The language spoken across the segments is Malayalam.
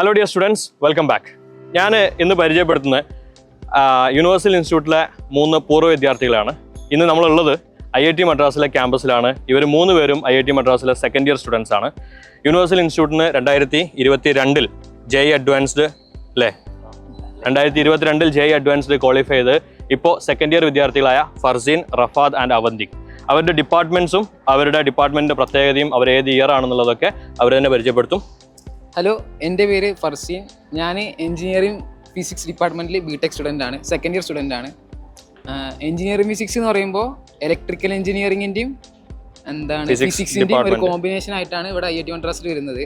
Hello dear students, welcome back. ഞാൻ ഇന്ന് പരിചയപ്പെടുത്തുന്ന യൂണിവേഴ്സൽ ഇൻസ്റ്റിറ്റ്യൂട്ടിലെ 3 പൂർവ്വ വിദ്യാർത്ഥികളാണ്. ഇന്ന് നമ്മളുള്ളത് IIT മദ്രാസിലെ ക്യാമ്പസിലാണ്. ഇവർ 3 പേരും IIT മദ്രാസിലെ സെക്കൻഡ് ഇയർ സ്റ്റുഡൻസ് ആണ്. യൂണിവേഴ്സൽ ഇൻസ്റ്റിറ്റ്യൂട്ടിന് 2022 JEE അഡ്വാൻസ്ഡ് അല്ലേ 2022 JEE അഡ്വാൻസ്ഡ് ക്വാളിഫൈ ചെയ്ത് ഇപ്പോൾ സെക്കൻഡ് ഇയർ വിദ്യാർത്ഥികളായ ഫർസീൻ, റഫാദ് ആൻഡ് അവന്തിക്. അവരുടെ ഡിപ്പാർട്ട്മെൻറ്റ്സും അവരുടെ ഡിപ്പാർട്ട്മെൻറ്റിൻ്റെ പ്രത്യേകതയും അവർ ഏത് ഇയർ ആണെന്നുള്ളതൊക്കെ അവർ തന്നെ പരിചയപ്പെടുത്തും. ഹലോ, എൻ്റെ പേര് ഫർസീൻ. ഞാൻ എഞ്ചിനീയറിംഗ് ഫിസിക്സ് ഡിപ്പാർട്ട്മെൻറ്റിൽ BTech സ്റ്റുഡൻ്റ് ആണ്, സെക്കൻഡ് ഇയർ സ്റ്റുഡൻ്റ് ആണ്. എഞ്ചിനീയറിംഗ് ഫിസിക്സ് എന്ന് പറയുമ്പോൾ ഇലക്ട്രിക്കൽ എഞ്ചിനീയറിങ്ങിൻ്റെയും ഫിസിക്സിൻ്റെയും ഒരു കോമ്പിനേഷൻ ആയിട്ടാണ് ഇവിടെ IIT മദ്രാസിൽ വരുന്നത്.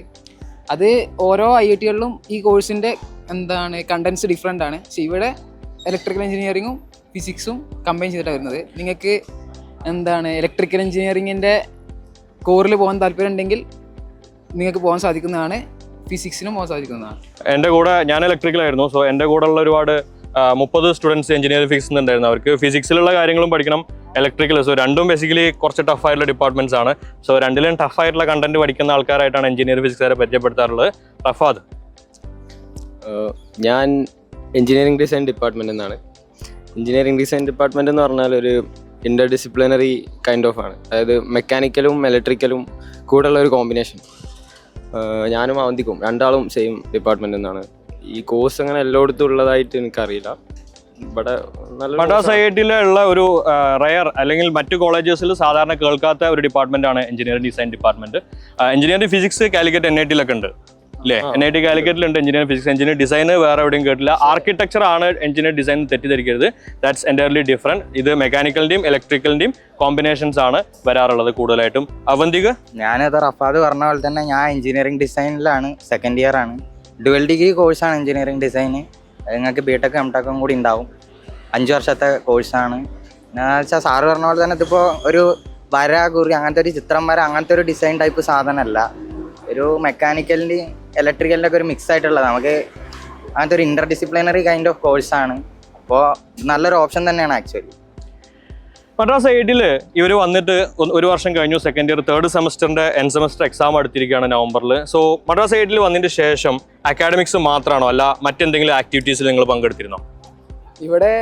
അത് ഓരോ IIT-കളിലും ഈ കോഴ്സിൻ്റെ കണ്ടൻസ് ഡിഫറെൻ്റ് ആണ്. പക്ഷേ ഇവിടെ ഇലക്ട്രിക്കൽ എഞ്ചിനീയറിങ്ങും ഫിസിക്സും കമ്പൈൻ ചെയ്തിട്ടാണ് വരുന്നത്. നിങ്ങൾക്ക് ഇലക്ട്രിക്കൽ എഞ്ചിനീയറിങ്ങിൻ്റെ കോറിൽ പോകാൻ താല്പര്യം ഉണ്ടെങ്കിൽ നിങ്ങൾക്ക് പോകാൻ സാധിക്കുന്നതാണ്, ഫിസിക്സിനും പോകാൻ സാധിക്കുന്നതാണ്. എൻ്റെ കൂടെ ഞാൻ ഇലക്ട്രിക്കലായിരുന്നു. സോ എൻ്റെ കൂടെ ഉള്ള ഒരുപാട് 30 സ്റ്റുഡൻസ് എഞ്ചിനീയറിംഗ് ഫിസിക്സ് ഉണ്ടായിരുന്നു. അവർക്ക് ഫിസിക്സിലുള്ള കാര്യങ്ങളും പഠിക്കണം, ഇലക്ട്രിക്കൽ. സോ രണ്ടും ബേസിക്കലി കുറച്ച് ടഫായിട്ടുള്ള ഡിപ്പാർട്ട്മെൻറ്റ്സ് ആണ്. സോ രണ്ടിലും ടഫായിട്ടുള്ള കണ്ടന്റ് പഠിക്കുന്ന ആൾക്കാരായിട്ടാണ് എഞ്ചിനീയറിംഗ് ഫിസിക്സുകാരെ പരിചയപ്പെടുത്താറുള്ളത്. റഫാദ്, ഞാൻ എഞ്ചിനീയറിംഗ് ഡിസൈൻ ഡിപ്പാർട്ട്മെൻറ്റിൽ നിന്നാണ്. എഞ്ചിനീയറിംഗ് ഡിസൈൻ ഡിപ്പാർട്ട്മെൻറ്റ് എന്ന് പറഞ്ഞാൽ ഒരു ഇൻ്റർ ഡിസിപ്ലിനറി കൈൻഡ് ഓഫ് ആണ്. അതായത് മെക്കാനിക്കലും ഇലക്ട്രിക്കലും കൂടെയുള്ള ഒരു കോമ്പിനേഷൻ. ഞാനും അവന്തിക്കും രണ്ടാളും സെയിം ഡിപ്പാർട്ട്മെൻറ്റിൽ നിന്നാണ്. ഈ കോഴ്സ് അങ്ങനെ എല്ലായിടത്തും ഉള്ളതായിട്ട് എനിക്കറിയില്ല. ഇവിടെ മദ്രാസ് IIT-ലുള്ള ഒരു റയർ അല്ലെങ്കിൽ മറ്റു കോളേജസിൽ സാധാരണ കേൾക്കാത്ത ഒരു ഡിപ്പാർട്ട്മെൻറ്റാണ് engineering design department. Engineering physics Calicut NIT-ലൊക്കെ ഉണ്ട് അല്ലേ? NIT കാലിക്കറ്റിലുണ്ട് എഞ്ചിനീയറിംഗ് ഫിസിക്സ്. എഞ്ചിനീയറിംഗ് ഡിസൈൻ വേറെ എവിടെയും കേട്ടില്ല. ആർക്കിടെക്ചർ ആണ് എഞ്ചിനീയറിംഗ് ഡിസൈൻ, തെറ്റിദ്ധരിക്കരുത്. That's entirely different. ഇത് മെക്കാനിക്കലിൻ്റെയും ഇലക്ട്രിക്കലിൻ്റെയും കോമ്പിനേഷൻസ് ആണ് വരാറുള്ളത് കൂടുതലായിട്ടും. അവന്തിക്, ഞാനത് റഫാദ് പറഞ്ഞ പോലെ തന്നെ ഞാൻ എഞ്ചിനീയറിംഗ് ഡിസൈനിലാണ്, സെക്കൻഡ് ഇയർ ആണ്. ഡുവൽ ഡിഗ്രി കോഴ്സാണ് എഞ്ചിനീയറിംഗ് ഡിസൈന്. നിങ്ങൾക്ക് BTech MTech കൂടി ഉണ്ടാവും. 5 വർഷത്തെ കോഴ്സാണ്. എന്ന് വെച്ചാൽ സാറ് പറഞ്ഞ പോലെ തന്നെ ഇതിപ്പോൾ ഒരു വര കുറി അങ്ങനത്തെ ഒരു ചിത്രം വര അങ്ങനത്തെ ഒരു ഡിസൈൻ ടൈപ്പ് സാധനമല്ല. ഒരു മെക്കാനിക്കലിൻ്റെയും ഇലക്ട്രിക്കലിൻ്റെ ഒക്കെ ഒരു മിക്സ് ആയിട്ടുള്ളത്. നമുക്ക് അങ്ങനത്തെ ഒരു ഇൻ്റർ ഡിസിപ്ലിനറി കൈൻഡ് ഓഫ് കോഴ്സാണ്. അപ്പോൾ നല്ലൊരു ഓപ്ഷൻ തന്നെയാണ് ആക്ച്വലി. മദ്രാസ് IIT-ൽ ഇവർ വന്നിട്ട് 1 വർഷം കഴിഞ്ഞു. സെക്കൻഡ് ഇയർ 3rd സെമസ്റ്ററിൻ്റെ എൻഡ് സെമസ്റ്റർ എക്സാം എടുത്തിരിക്കുകയാണ് നവംബറിൽ. സോ മദ്രാസ് IIT-ൽ വന്നതിന് ശേഷം അക്കാഡമിക്സ് മാത്രമാണോ അല്ല മറ്റെന്തെങ്കിലും ആക്ടിവിറ്റീസിൽ നിങ്ങൾ പങ്കെടുത്തിരുന്നോ? ഇവിടെ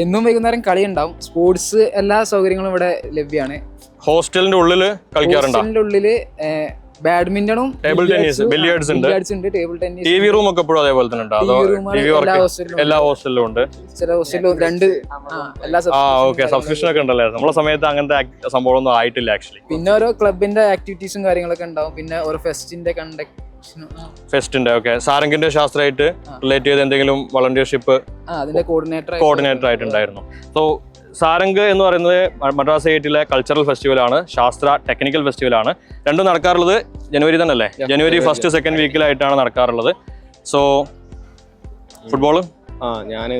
എന്നും വൈകുന്നേരം കളി ഉണ്ടാവും. സ്പോർട്സ് എല്ലാ സൗകര്യങ്ങളും ഇവിടെ ലഭ്യമാണ്. ഹോസ്റ്റലിന്റെ ഉള്ളിൽ കളിക്കാറുണ്ടോ? ഹോസ്റ്റലിന്റെ ഉള്ളില് ബാഡ്മിന്റണും ടേബിൾ ടെന്നീസ്, ബില്ലിയാർഡ്സ് ഉണ്ട്, ടേബിൾ ടെന്നീസ്, TV റൂം ഒക്കെ എപ്പോഴും അതേപോലെ തന്നെ ഉണ്ടോ? അതോ എല്ലാ ഹോസ്റ്റലിലും ഉണ്ട്? ചില ഹോസ്റ്റലിലും 2 എല്ലാ ഓക്കെ, സബ്സ്ക്രിപ്ഷൻ ഒക്കെ ഉണ്ടല്ലേ? നമ്മളെ സമയത്ത് അങ്ങനത്തെ സംഭവമൊന്നും ആയിട്ടില്ല ആക്ച്വലി. പിന്നെ ഓരോ ക്ലബിന്റെ ആക്ടിവിറ്റീസും കാര്യങ്ങളൊക്കെ ഉണ്ടാവും. പിന്നെ ഓരോ ഫെസ്റ്റിന്റെ ഒക്കെ സാരംഗിന്റെ ശാസ്ത്രമായിട്ട് റിലേറ്റ് ചെയ്ത് എന്തെങ്കിലും വളണ്ടിയർഷിപ്പ് അതിന്റെ കോർഡിനേറ്റർ ആയിട്ടുണ്ടായിരുന്നു. സോ സാരംഗ് എന്ന് പറയുന്നത് മദ്രാസ് IIT-ലെ കൾച്ചറൽ ഫെസ്റ്റിവലാണ്, ശാസ്ത്ര ടെക്നിക്കൽ ഫെസ്റ്റിവലാണ്. രണ്ടും നടക്കാറുള്ളത് ജനുവരി തന്നെ അല്ലേ? ജനുവരി 1st 2nd വീക്കിലായിട്ടാണ് നടക്കാറുള്ളത്. സോ ഫുട്ബോള് ഞാൻ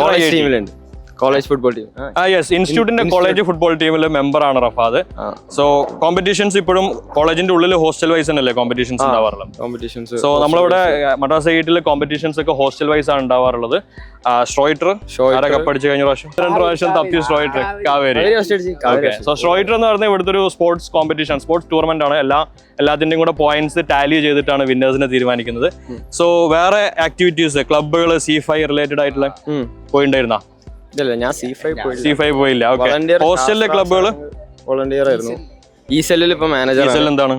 കോളേജ് ടീമിലുണ്ട്, കോളേജ് ഫുട്ബോൾ ടീം. യെസ്, ഇൻസ്റ്റിറ്റ്യൂട്ടിന്റെ കോളേജ് ഫുട്ബോൾ ടീമിൽ മെമ്പറാണ് റഫാദ്. സോ കോമ്പറ്റീഷൻസ് ഇപ്പോഴും കോളേജിന്റെ ഉള്ളിൽ ഹോസ്റ്റൽ വൈസ് തന്നെയല്ലേ കോമ്പറ്റീഷൻസ് ഉണ്ടാവാറുള്ളത്? സോ നമ്മളിവിടെ മദ്രാസ് IIT-ലെ കോമ്പറ്റീഷൻസ് ഒക്കെ ഹോസ്റ്റൽ വൈസ് ആണ് ഉണ്ടാവാറുള്ളത്. സ്ട്രോയിറ്റർ കപ്പടിച്ചു കഴിഞ്ഞ പ്രാവശ്യം 2 പ്രാവശ്യം തപ്പി സ്ട്രോയിറ്റർ കാവേരി. സോ സ്ട്രോയിറ്റർ എന്ന് പറയുന്നത് ഇവിടുത്തെ ഒരു സ്പോർട്സ് കോമ്പറ്റീഷൻ, സ്പോർട്സ് ടൂർണമെന്റ് ആണ്. എല്ലാത്തിന്റെയും കൂടെ പോയിന്റ്സ് ടാലി ചെയ്തിട്ടാണ് വിന്നേഴ്സിനെ തീരുമാനിക്കുന്നത്. സോ വേറെ ആക്ടിവിറ്റീസ് ക്ലബുകൾ C5 റിലേറ്റഡ് ആയിട്ടുള്ള പോയിണ്ടായിരുന്ന? ഞാൻ C5 പോയില്ല. ഹോസ്റ്റലിലെ ക്ലബുകൾ വോളണ്ടിയർ ആയിരുന്നു. ESL ഇപ്പൊ മാനേജർ. എന്താണ്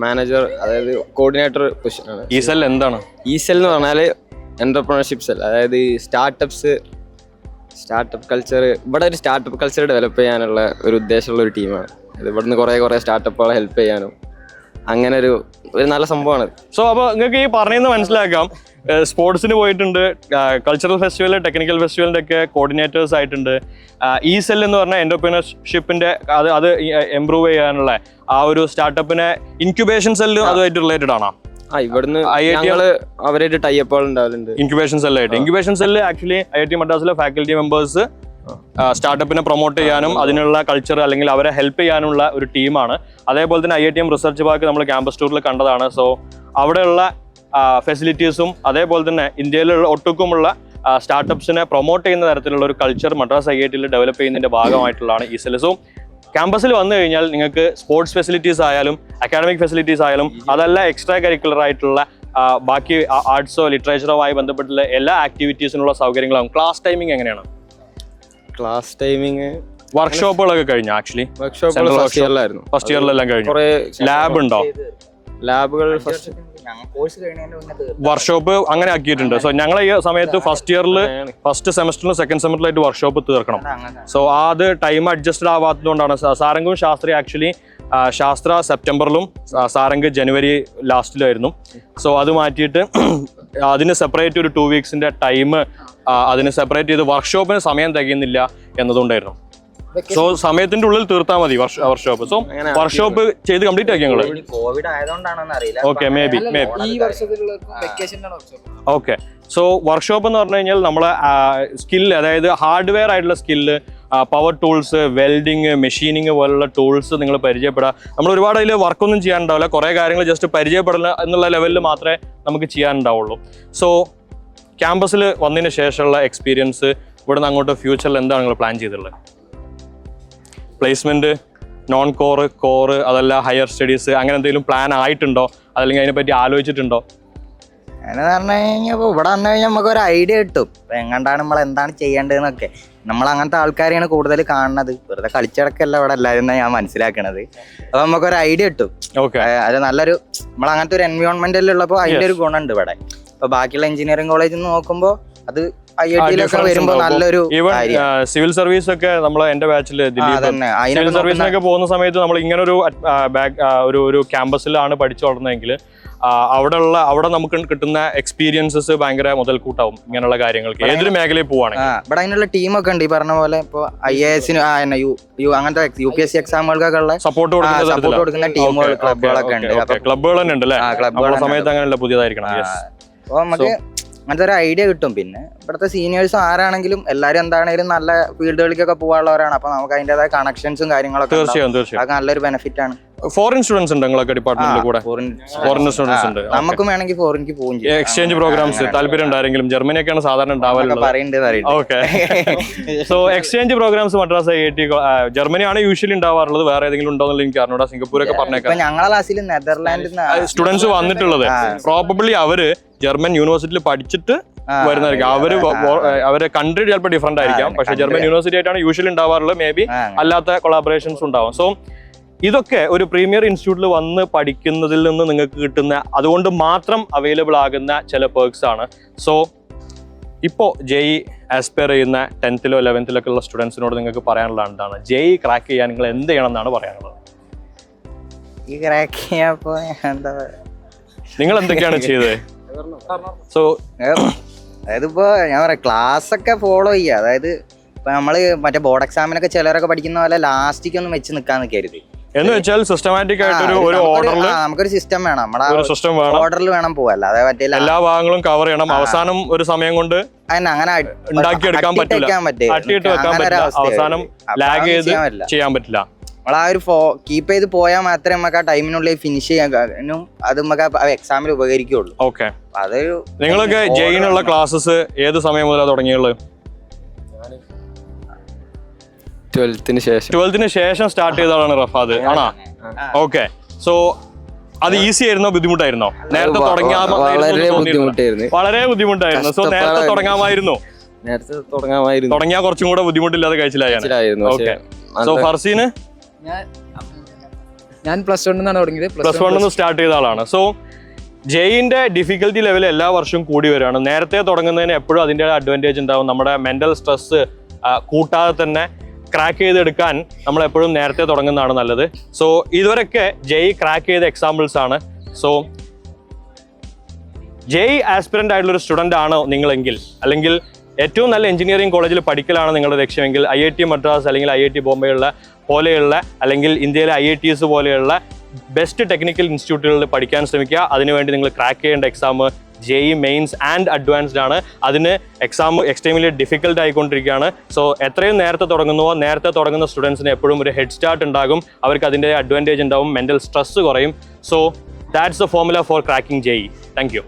മാനേജർ? അതായത് കോർഡിനേറ്റർ പൊസിഷൻ ആണ്. ESL എന്താണ്? ESL എന്ന് പറഞ്ഞാല് എന്റർപ്രണർഷിപ്പ് സെൽ. അതായത് സ്റ്റാർട്ടപ്പ് കൾച്ചർ, ഇവിടെ ഒരു സ്റ്റാർട്ടപ്പ് കൾച്ചർ ഡെവലപ്പ് ചെയ്യാനുള്ള ഒരു ഉദ്ദേശമുള്ള ഒരു ടീമാണ്. ഇവിടുന്ന് കുറെ സ്റ്റാർട്ടപ്പുകളെ ഹെൽപ്പ് ചെയ്യാനും അങ്ങനെ ഒരു നല്ല സംഭവമാണ്. സോ അപ്പോൾ നിങ്ങൾക്ക് ഈ പറയുന്നത് മനസ്സിലാക്കാം, സ്പോർട്സിന് പോയിട്ടുണ്ട്, കൾച്ചറൽ ഫെസ്റ്റിവൽ, ടെക്നിക്കൽ ഫെസ്റ്റിവലിൻ്റെ ഒക്കെ കോർഡിനേറ്റേഴ്സ് ആയിട്ടുണ്ട്. ESL എന്ന് പറഞ്ഞാൽ എന്റർപ്രണർഷിപ്പിന്റെ അത് ഇംപ്രൂവ് ചെയ്യാനുള്ള ആ ഒരു സ്റ്റാർട്ടപ്പിനെ ഇൻക്യുബേഷൻ സെല്ലും അതുമായിട്ട് റിലേറ്റഡ് ആണോ? ഇവിടുന്ന് അവരായിട്ട് ടൈപ്പുകൾ ഉണ്ടാവലുണ്ട്. ഇൻക്യുബേഷൻ സെല്ല് ആക്ച്വലി IIT മദ്രാസിലെ ഫാക്കൽറ്റി മെമ്പേഴ്സ് സ്റ്റാർട്ടപ്പിനെ പ്രൊമോട്ട് ചെയ്യാനും അതിനുള്ള കൾച്ചർ അല്ലെങ്കിൽ അവരെ ഹെൽപ്പ് ചെയ്യാനുള്ള ഒരു ടീമാണ്. അതേപോലെ തന്നെ IITM റിസർച്ച് പാർക്ക് നമ്മൾ ക്യാമ്പസ് ടൂറിൽ കണ്ടതാണ്. സോ അവിടെയുള്ള ഫെസിലിറ്റീസും അതേപോലെ തന്നെ ഇന്ത്യയിലുള്ള ഒട്ടുക്കുമുള്ള സ്റ്റാർട്ടപ്സിനെ പ്രൊമോട്ട് ചെയ്യുന്ന തരത്തിലുള്ള ഒരു കൾച്ചർ മദ്രാസ് IIT-ൽ ഡെവലപ്പ് ചെയ്യുന്നതിന്റെ ഭാഗമായിട്ടുള്ളതാണ് ESL. സോ ക്യാമ്പസിൽ വന്നു കഴിഞ്ഞാൽ നിങ്ങൾക്ക് സ്പോർട്സ് ഫെസിലിറ്റീസ് ആയാലും അക്കാഡമിക് ഫെസിലിറ്റീസ് ആയാലും അതല്ല എക്സ്ട്രാ കരിക്കുലർ ആയിട്ടുള്ള ബാക്കി ആർട്സോ ലിറ്ററേച്ചറോ ആയി ബന്ധപ്പെട്ടുള്ള എല്ലാ ആക്ടിവിറ്റീസിനുള്ള സൗകര്യങ്ങളാകും. ക്ലാസ് ടൈമിംഗ് എങ്ങനെയാണ്? ക്ലാസ് ടൈമിങ് വർക്ക്ഷോപ്പുകളൊക്കെ കഴിഞ്ഞു. ആക്ച്വലി ഫസ്റ്റ് ഇയറിലെല്ലാം കഴിഞ്ഞു. ലാബ് ഉണ്ടോ? ലാബുകൾ വർക്ക്ഷോപ്പ് അങ്ങനെ ആക്കിയിട്ടുണ്ട്. സോ ഞങ്ങൾ ഈ സമയത്ത് ഫസ്റ്റ് സെമസ്റ്ററിലും സെക്കൻഡ് സെമസ്റ്ററിലായിട്ട് വർക്ക്ഷോപ്പ് തീർക്കണം. സോ അത് ടൈം അഡ്ജസ്റ്റഡ് ആവാത്തതുകൊണ്ടാണ്. സാരംഗും ശാസ്ത്രി ആക്ച്വലി ശാസ്ത്ര സെപ്റ്റംബറിലും സാരംഗ് ജനുവരി ലാസ്റ്റിലായിരുന്നു. സോ അത് മാറ്റിയിട്ട് അതിന് സെപ്പറേറ്റ് ഒരു 2 വീക്സിന്റെ ടൈം അതിന് സെപ്പറേറ്റ് ചെയ്ത് വർക്ക്ഷോപ്പിന് സമയം തികയുന്നില്ല എന്നതുകൊണ്ടായിരുന്നു. സോ സമയത്തിന്റെ ഉള്ളിൽ തീർത്താൽ മതി വർക്ക്ഷോപ്പ്. സോ വർക്ക്ഷോപ്പ് ചെയ്ത് കംപ്ലീറ്റ് ആക്കി ഞങ്ങൾ. കോവിഡ് ആയതുകൊണ്ടാണെന്ന് അറിയില്ല. Okay, may be. Okay, so workshop എന്ന് പറഞ്ഞു കഴിഞ്ഞാൽ നമ്മളെ സ്കില്ല്, അതായത് ഹാർഡ്വെയർ ആയിട്ടുള്ള skill, power tools, welding, machining പോലുള്ള ടൂൾസ് നിങ്ങൾ പരിചയപ്പെടുക. നമ്മൾ ഒരുപാട് അതിൽ വർക്കൊന്നും ചെയ്യാനുണ്ടാവില്ല, കുറേ കാര്യങ്ങൾ ജസ്റ്റ് പരിചയപ്പെടില്ല എന്നുള്ള ലെവലിൽ മാത്രമേ നമുക്ക് ചെയ്യാനുണ്ടാവുള്ളൂ. സോ ക്യാമ്പസിൽ വന്നതിന് ശേഷമുള്ള എക്സ്പീരിയൻസ്, ഇവിടെ നിന്ന് അങ്ങോട്ട് ഫ്യൂച്ചറിൽ എന്താണ് നിങ്ങൾ പ്ലാൻ ചെയ്തിട്ടുള്ളത്? പ്ലേസ്മെന്റ്, നോൺ കോറ് അതല്ല ഹയർ സ്റ്റഡീസ്, അങ്ങനെ എന്തെങ്കിലും പ്ലാൻ ആയിട്ടുണ്ടോ? അതല്ലെങ്കിൽ അതിനെപ്പറ്റി ആലോചിച്ചിട്ടുണ്ടോ? അങ്ങനെ പറഞ്ഞു കഴിഞ്ഞാൽ ഇവിടെ വന്നു കഴിഞ്ഞാൽ നമുക്ക് ഒരു ഐഡിയ കിട്ടും എങ്ങാണ്ടാണ് നമ്മൾ എന്താണ് ചെയ്യേണ്ടതെന്നൊക്കെ. നമ്മൾ അങ്ങനത്തെ ആൾക്കാരെയാണ് കൂടുതൽ കാണുന്നത്, വെറുതെ കളിച്ചടക്കല്ല ഇവിടെ എല്ലാവരും ഞാൻ മനസ്സിലാക്കണത്. അപ്പൊ നമുക്കൊരു ഐഡിയ കിട്ടും. അത് നല്ലൊരു നമ്മൾ അങ്ങനത്തെ ഒരു എൻവയോൺമെന്റിലുള്ളപ്പോൾ അതിന്റെ ഒരു ഗുണമുണ്ട് ഇവിടെ. ഇപ്പൊ ബാക്കിയുള്ള എഞ്ചിനീയറിംഗ് കോളേജിൽ നിന്ന് നോക്കുമ്പോൾ അത് IIT-ലൊക്കെ വരുമ്പോ നല്ലൊരു സിവിൽ സർവീസ് ഒക്കെ നമ്മളെ എന്റെ ബാച്ചിൽ സിവിൽ സർവീസിനൊക്കെ പോകുന്ന സമയത്ത് നമ്മൾ ഇങ്ങനെ ഒരു ക്യാമ്പസിലാണ് പഠിച്ചു വളർന്നതെങ്കിൽ അവിടെ നമുക്ക് കിട്ടുന്ന എക്സ്പീരിയൻസസ് ഭയങ്കര മുതൽക്കൂട്ടാവും ഇങ്ങനെയുള്ള കാര്യങ്ങൾക്ക് ഏതൊരു മേഖലയിൽ പോവാണെങ്കിൽ. ഇവിടെ അതിനുള്ള ടീമൊക്കെ ഉണ്ട്. ഈ പറഞ്ഞ പോലെ ഇപ്പൊ IAS-ന് അങ്ങനത്തെ UPSC എക്സാമുകൾക്കൊക്കെ ഉള്ള സപ്പോർട്ട് കൊടുക്കുന്ന ടീമുകൾ, ക്ലബുകളൊക്കെ ഉണ്ട്. ക്ലബുകൾ തന്നെ ഉണ്ട് അല്ലേ? നമ്മുടെ സമയത്ത് അങ്ങനെയല്ല, പുതിയതായിരിക്കണം. അപ്പൊ നമുക്ക് അങ്ങനത്തെ ഒരു ഐഡിയ കിട്ടും. പിന്നെ ഇവിടുത്തെ സീനിയേഴ്സ് ആരാണെങ്കിലും എല്ലാവരും എന്താണെങ്കിലും നല്ല ഫീൽഡുകളിലേക്കൊക്കെ പോകാനുള്ളവരാണ്. അപ്പൊ നമുക്ക് അതിൻ്റെതായ കണക്ഷൻസും കാര്യങ്ങളൊക്കെ അതൊക്കെ നല്ലൊരു ബെനിഫിറ്റ് ആണ്. ഫോറിൻ സ്റ്റുഡൻസ് ഉണ്ട് നിങ്ങളൊക്കെ ഡിപ്പാർട്ട്മെന്റിൽ കൂടെ? ഫോറിൻ സ്റ്റുഡൻസ് ഉണ്ട്. നമുക്കും വേണമെങ്കിൽ ഫോറിനിക്ക് പോകും. എക്സ്ചേഞ്ച് പ്രോഗ്രാംസ് താല്പര്യം ഉണ്ടാരെങ്കിലും? ജർമ്മനിയൊക്കെയാണ് സാധാരണ ഉണ്ടാവാറുള്ളത്. Okay, so exchange programs Madras IIT ജർമ്മനിയാണ് യൂഷ്വലി ഉണ്ടാവാറുള്ളത്. വേറെ ഏതെങ്കിലും ഉണ്ടോ എന്നുള്ളത് എനിക്ക് അറിഞ്ഞൂടാ. സിംഗപ്പൂരൊക്കെ പറഞ്ഞേക്കാം. ഞങ്ങളെ ക്ലാസ്സിൽ നെതർലാൻഡിൽ സ്റ്റുഡൻസ് വന്നിട്ടുള്ളത് പ്രോബബ്ലി അവര് ജർമ്മൻ യൂണിവേഴ്സിറ്റിയിൽ പഠിച്ചിട്ട് വരുന്നതായിരിക്കും. അവരെ കൺട്രി ചിലപ്പോൾ ഡിഫറെന്റ് ആയിരിക്കാം, പക്ഷെ ജർമ്മൻ യൂണിവേഴ്സിറ്റി ആയിട്ടാണ് യൂഷ്വലി ഉണ്ടാവാറുള്ളത്. മേ ബി അല്ലാത്ത കൊളാബറേഷൻസ് ഉണ്ടാവും. സോ ഇതൊക്കെ ഒരു പ്രീമിയർ ഇൻസ്റ്റിറ്റ്യൂട്ടിൽ വന്ന് പഠിക്കുന്നതിൽ നിന്ന് നിങ്ങൾക്ക് കിട്ടുന്ന, അതുകൊണ്ട് മാത്രം അവൈലബിൾ ആകുന്ന ചില പേർക്സ് ആണ്. സോ ഇപ്പോൾ JEE ആസ്പയർ ചെയ്യുന്ന 10th-ലോ 11th-ലൊക്കെ ഉള്ള സ്റ്റുഡൻസിനോട് നിങ്ങൾക്ക് പറയാനുള്ള എന്താണ്? JEE ക്രാക്ക് ചെയ്യാൻ നിങ്ങൾ എന്ത് ചെയ്യണം എന്നാണ് പറയാനുള്ളത്? ഈ ക്രാക്ക് ചെയ്യാപ്പോ നിങ്ങൾ എന്തൊക്കെയാണ് ചെയ്തത്? സോ അതായത് ഇപ്പൊ ഞാൻ പറയാം, ക്ലാസ് ഒക്കെ ഫോളോ ചെയ്യുക. അതായത് ഇപ്പൊ നമ്മള് മറ്റേ ബോർഡ് എക്സാമിനൊക്കെ ചിലരൊക്കെ പഠിക്കുന്ന പോലെ ലാസ്റ്റിക്ക് ഒന്നും വെച്ച് നിൽക്കാൻ നിൽക്കരുത്. എന്ന് വെച്ചാൽ സിസ്റ്റമാറ്റിക് ആയിട്ട് ഒരു ഓർഡറിൽ നമുക്കൊരു സിസ്റ്റം വേണം. നമ്മുടെ ഓർഡറിൽ വേണം പോവാ, അല്ലാതെ പറ്റില്ല എല്ലാ ഭാഗങ്ങളും കവർ ചെയ്യണം. അവസാനം ഒരു സമയം കൊണ്ട് അങ്ങനെ ഉണ്ടാക്കിയെടുക്കാൻ പറ്റില്ല. അവസാനം ലാഗ് ചെയ്ത് ചെയ്യാൻ പറ്റില്ല. നമ്മൾ ആ ഒരു കീപ്പ് ചെയ്ത് പോയാൽ മാത്രമേ നമുക്ക് ആ ടൈമിനുള്ളിൽ ഫിനിഷ് ചെയ്യാനും അത് നമുക്ക് എക്സാമിൽ ഉപകരിക്കുള്ളൂ. ഓക്കെ, അതൊരു നിങ്ങളൊക്കെ JEE-നുള്ള ക്ലാസ്സസ് ഏത് സമയം മുതലാണ് തുടങ്ങിയുള്ളത്? 12th-ന് ശേഷം സ്റ്റാർട്ട് ചെയ്തതാണ് റഫാദ് ആണോ? ഓക്കെ, സോ അത് ഈസി ആയിരുന്നോ ബുദ്ധിമുട്ടായിരുന്നോ? നേരത്തെ വളരെ ബുദ്ധിമുട്ടായിരുന്നു. സോ നേരത്തെ തുടങ്ങാമായിരുന്നു. തുടങ്ങിയാൽ കുറച്ചും കൂടെ ബുദ്ധിമുട്ടില്ലാതെ കഴിച്ചില്ലായിരുന്നു. ഓക്കെ, സോ ഫർസീന് ഞാൻ +1 തുടങ്ങിയത്. +1 സ്റ്റാർട്ട് ചെയ്ത ആളാണ്. സോ JEE-ന്റെ ഡിഫിക്കൽറ്റി ലെവൽ എല്ലാ വർഷവും കൂടി വരികയാണ്. നേരത്തെ തുടങ്ങുന്നതിന് എപ്പോഴും അതിൻ്റെ അഡ്വാൻറ്റേജ് ഉണ്ടാവും. നമ്മുടെ മെന്റൽ സ്ട്രെസ് കൂട്ടാതെ തന്നെ ക്രാക്ക് ചെയ്തെടുക്കാൻ നമ്മൾ എപ്പോഴും നേരത്തെ തുടങ്ങുന്നതാണ് നല്ലത്. സോ ഇതുവരെയൊക്കെ JEE ക്രാക്ക് ചെയ്ത എക്സാമ്പിൾസ് ആണ്. സോ JEE ആസ്പിറന്റ് ആയിട്ടുള്ള ഒരു സ്റ്റുഡൻ്റ് ആണോ നിങ്ങളെങ്കിൽ, അല്ലെങ്കിൽ ഏറ്റവും നല്ല എഞ്ചിനീയറിംഗ് കോളേജിൽ പഠിക്കലാണ് നിങ്ങളുടെ ലക്ഷ്യമെങ്കിൽ, IIT മദ്രാസ് അല്ലെങ്കിൽ IIT ബോംബെയുള്ള പോലെയുള്ള, അല്ലെങ്കിൽ ഇന്ത്യയിലെ IITs പോലെയുള്ള ബെസ്റ്റ് ടെക്നിക്കൽ ഇൻസ്റ്റിറ്റ്യൂട്ടുകളിൽ പഠിക്കാൻ ശ്രമിക്കുക. അതിനുവേണ്ടി നിങ്ങൾ ക്രാക്ക് ചെയ്യേണ്ട exam JEE mains and advanced ആണ്. അതിന് എക്സാം എക്സ്ട്രീംലി ഡിഫിക്കൽട്ട് ആയിക്കൊണ്ടിരിക്കുകയാണ്. സോ എത്രയും നേരത്തെ തുടങ്ങുന്നുവോ, നേരത്തെ തുടങ്ങുന്ന സ്റ്റുഡൻസിന് എപ്പോഴും ഒരു ഹെഡ് സ്റ്റാർട്ട് ഉണ്ടാകും. അവർക്ക് അതിൻ്റെ അഡ്വാൻറ്റേജ് ഉണ്ടാവും, മെൻ്റൽ സ്ട്രെസ് കുറയും. So that's the formula for cracking JEE. Thank U.